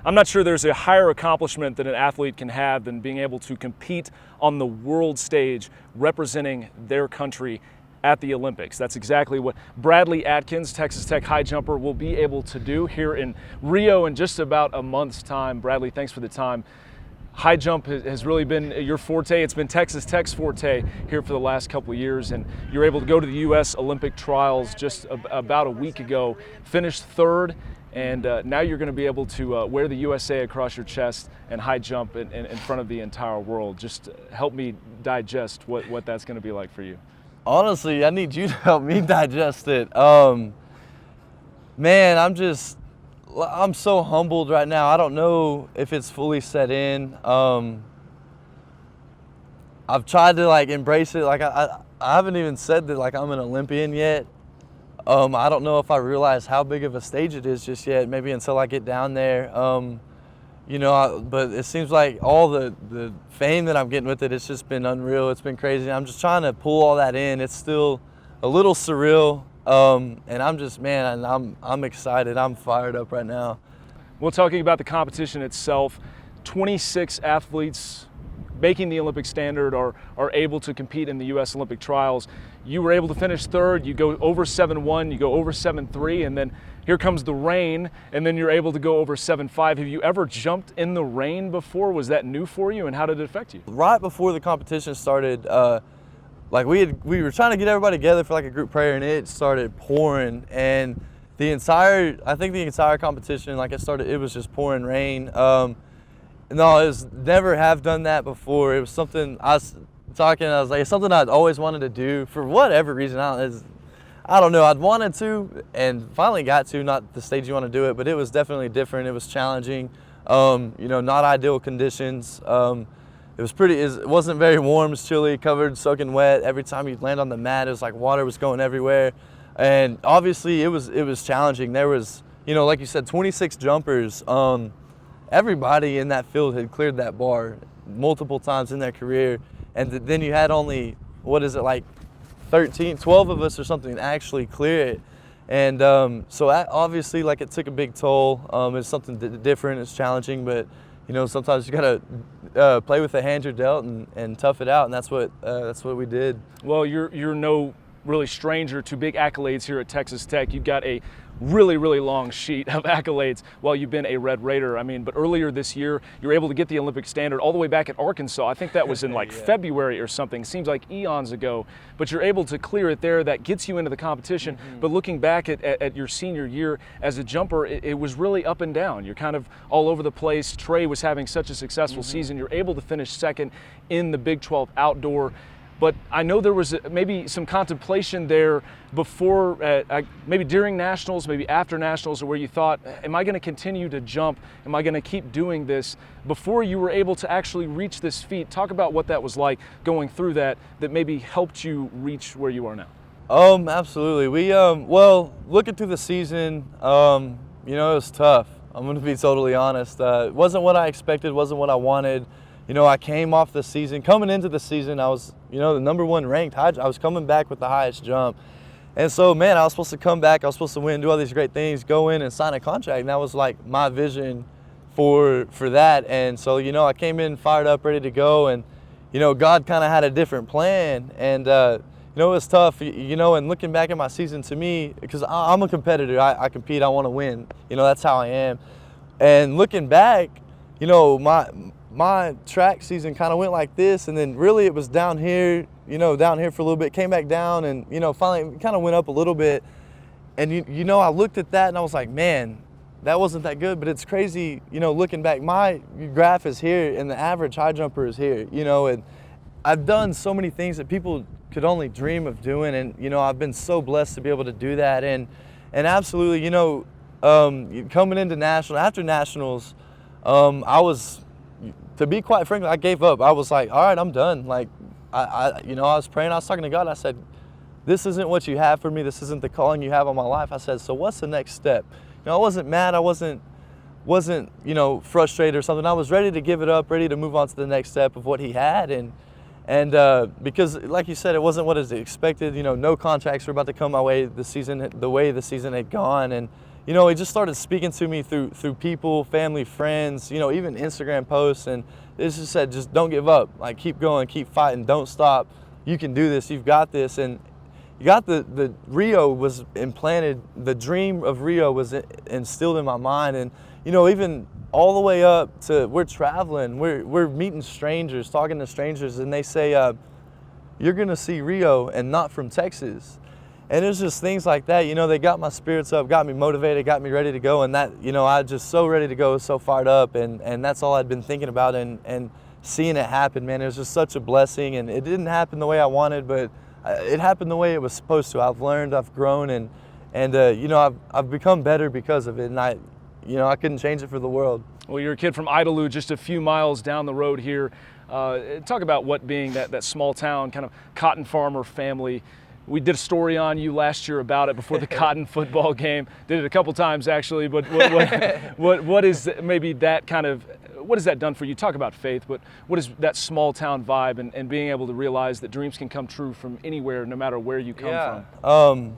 I'm not sure there's a higher accomplishment that an athlete can have than being able to compete on the world stage representing their country at the Olympics. That's exactly what Bradley Adkins, Texas Tech high jumper, will be able to do here in Rio in just about a month's time. Bradley, thanks for the time. High jump has really been your forte. It's been Texas Tech's forte here for the last couple of years, and you're able to go to the U.S. Olympic trials just about a week ago, finished third, and now you're going to be able to wear the USA across your chest and high jump in front of the entire world. Just help me digest what that's going to be like for you. Honestly, I need you to help me digest it. Man, I'm so humbled right now. I don't know if it's fully set in. I've tried to embrace it. I haven't even said that I'm an Olympian yet. I don't know if I realize how big of a stage it is just yet, maybe until I get down there. But it seems like all the fame that I'm getting with it, it's just been unreal. It's been crazy. I'm just trying to pull all that in. It's still a little surreal, and I'm excited. I'm fired up right now. Well, talking about the competition itself, 26 athletes making the Olympic standard are able to compete in the U.S. Olympic trials. You were able to finish third. You go over 7.1, you go over 7.3, and then here comes the rain, and then you're able to go over 7.5. Have you ever jumped in the rain before? Was that new for you, and how did it affect you? Right before the competition started, we were trying to get everybody together for a group prayer, and it started pouring, and the entire competition, it was just pouring rain. No, never have done that before. It was something it's something I'd always wanted to do for whatever reason. I don't know. I'd wanted to and finally got to. Not the stage you want to do it, but it was definitely different. It was challenging. Not ideal conditions. It wasn't very warm. It was chilly, covered, soaking wet. Every time you'd land on the mat, it was like water was going everywhere. And obviously, it was challenging. There was, like you said, 26 jumpers. Everybody in that field had cleared that bar multiple times in their career, and then you had only 12 of us or something actually clear it, and so obviously it took a big toll. It's something different, it's challenging, but sometimes you gotta play with the hand you're dealt and tough it out, and that's what we did. Well, you're no really stranger to big accolades here at Texas Tech. You've got a really, really long sheet of accolades while you've been a Red Raider. But earlier this year, you were able to get the Olympic standard all the way back at Arkansas. I think that was in Yeah. February or something. Seems like eons ago, but you're able to clear it there. That gets you into the competition. Mm-hmm. But looking back at your senior year as a jumper, it was really up and down. You're kind of all over the place. Trey was having such a successful season. You're able to finish second in the Big 12 outdoor. But I know there was maybe some contemplation there before, maybe during nationals, maybe after nationals, where you thought, am I going to continue to jump? Am I going to keep doing this? Before you were able to actually reach this feat, talk about what that was like going through that maybe helped you reach where you are now. Absolutely. We, looking through the season, it was tough. I'm going to be totally honest. It wasn't what I expected, wasn't what I wanted. I came off the season, coming into the season, I was, the number one ranked. I was coming back with the highest jump. And so, man, I was supposed to come back, I was supposed to win, do all these great things, go in and sign a contract. And that was my vision for that. And so, I came in fired up, ready to go. And, God kind of had a different plan. And, it was tough, and looking back at my season, to me, because I'm a competitor, I compete, I want to win. That's how I am. And looking back, my track season kind of went like this, and then really it was down here for a little bit, came back down, and finally kind of went up a little bit. And I looked at that and I was like, man, that wasn't that good. But it's crazy, looking back, my graph is here and the average high jumper is here, and I've done so many things that people could only dream of doing, and I've been so blessed to be able to do that. And absolutely, coming into after nationals, I was, to be quite frank, I gave up. I was like, all right, I'm done. I was praying, I was talking to God. I said, this isn't what you have for me. This isn't the calling you have on my life. I said, so what's the next step? I wasn't mad. I wasn't frustrated or something. I was ready to give it up, ready to move on to the next step of what he had. And because, like you said, it wasn't what is expected. No contracts were about to come my way the way the season had gone. And, he just started speaking to me through people, family, friends, even Instagram posts, and it just said, just don't give up, like keep going, keep fighting, don't stop. You can do this, you've got this. And you got the Rio was implanted, the dream of Rio was instilled in my mind. And even all the way up to, we're traveling, we're meeting strangers, talking to strangers, and they say, you're gonna see Rio and not from Texas. And it's just things like that, they got my spirits up, got me motivated, got me ready to go. And that, I just so ready to go, so fired up. And that's all I'd been thinking about. And seeing it happen, man, it was just such a blessing. And it didn't happen the way I wanted, but it happened the way it was supposed to. I've learned, I've grown, and I've become better because of it. And I couldn't change it for the world. Well, you're a kid from Idalou, just a few miles down the road here. Talk about what being that small town kind of cotton farmer family. We did a story on you last year about it before the Cotton football game. Did it a couple times actually, but what is maybe that kind of, what has that done for you? Talk about faith, but what is that small town vibe and being able to realize that dreams can come true from anywhere, no matter where you come from?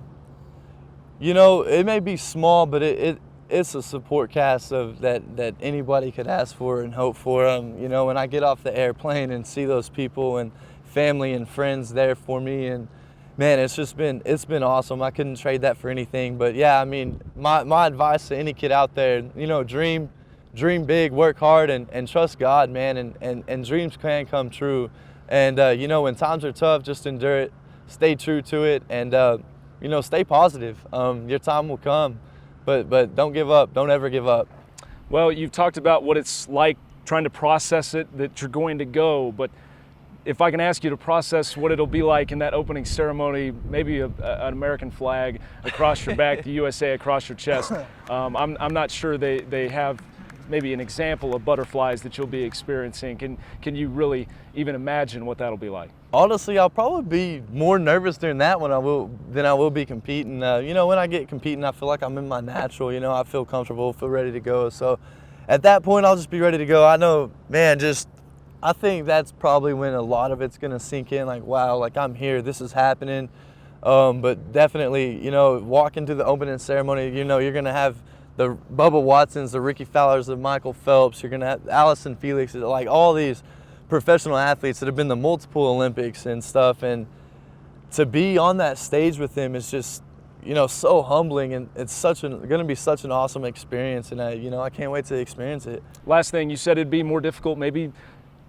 It may be small, but it's a support cast of that anybody could ask for and hope for. When I get off the airplane and see those people and family and friends there for me, and man, it's been awesome. I couldn't trade that for anything. But yeah, I mean, my advice to any kid out there, dream big, work hard, and trust God, man, and dreams can come true. And when times are tough, just endure it, stay true to it, and stay positive. Your time will come, but don't give up. Don't ever give up. Well, you've talked about what it's like trying to process it, that you're going to go, but if I can ask you to process what it'll be like in that opening ceremony, maybe an American flag across your back, the USA across your chest. I'm not sure they have maybe an example of butterflies that you'll be experiencing. Can you really even imagine what that'll be like? Honestly, I'll probably be more nervous during that than I will be competing. When I get competing, I feel like I'm in my natural. I feel comfortable, feel ready to go. So at that point, I'll just be ready to go. I know, man, I think that's probably when a lot of it's gonna sink in, like, wow, like I'm here, this is happening. But definitely, walking to the opening ceremony, you're gonna have the Bubba Watsons, the Ricky Fowlers, the Michael Phelps, you're gonna have Allison Felix, like all these professional athletes that have been to multiple Olympics and stuff. And to be on that stage with them is just, so humbling, and it's gonna be such an awesome experience. And I can't wait to experience it. Last thing, you said it'd be more difficult maybe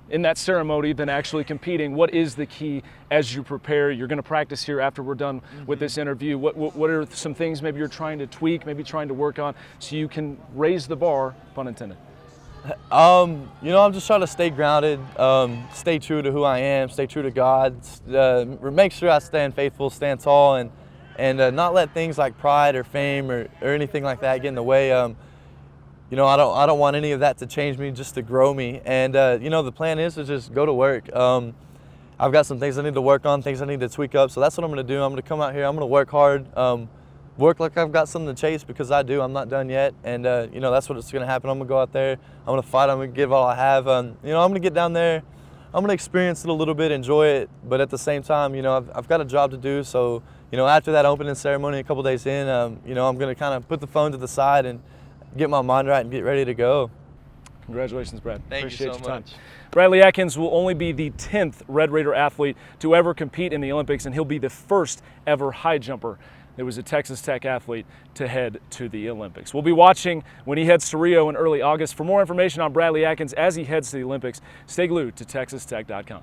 in that ceremony than actually competing. What is the key as you prepare? You're going to practice here after we're done with this interview. What are some things maybe you're trying to tweak, maybe trying to work on so you can raise the bar, pun intended? I'm just trying to stay grounded, stay true to who I am, stay true to God, make sure I stand faithful, stand tall, and not let things like pride or fame or anything like that get in the way. I don't want any of that to change me, just to grow me. And the plan is to just go to work. I've got some things I need to work on, things I need to tweak up. So that's what I'm going to do. I'm going to come out here. I'm going to work hard, work like I've got something to chase, because I do. I'm not done yet. And that's what's going to happen. I'm going to go out there. I'm going to fight. I'm going to give all I have. I'm going to get down there. I'm going to experience it a little bit, enjoy it. But at the same time, I've got a job to do. So after that opening ceremony, a couple days in, I'm going to kind of put the phone to the side and get my mind right and get ready to go. Congratulations, Brad. Appreciate your time. Much. Bradley Adkins will only be the 10th Red Raider athlete to ever compete in the Olympics, and he'll be the first ever high jumper that was a Texas Tech athlete to head to the Olympics. We'll be watching when he heads to Rio in early August. For more information on Bradley Adkins as he heads to the Olympics, stay glued to TexasTech.com.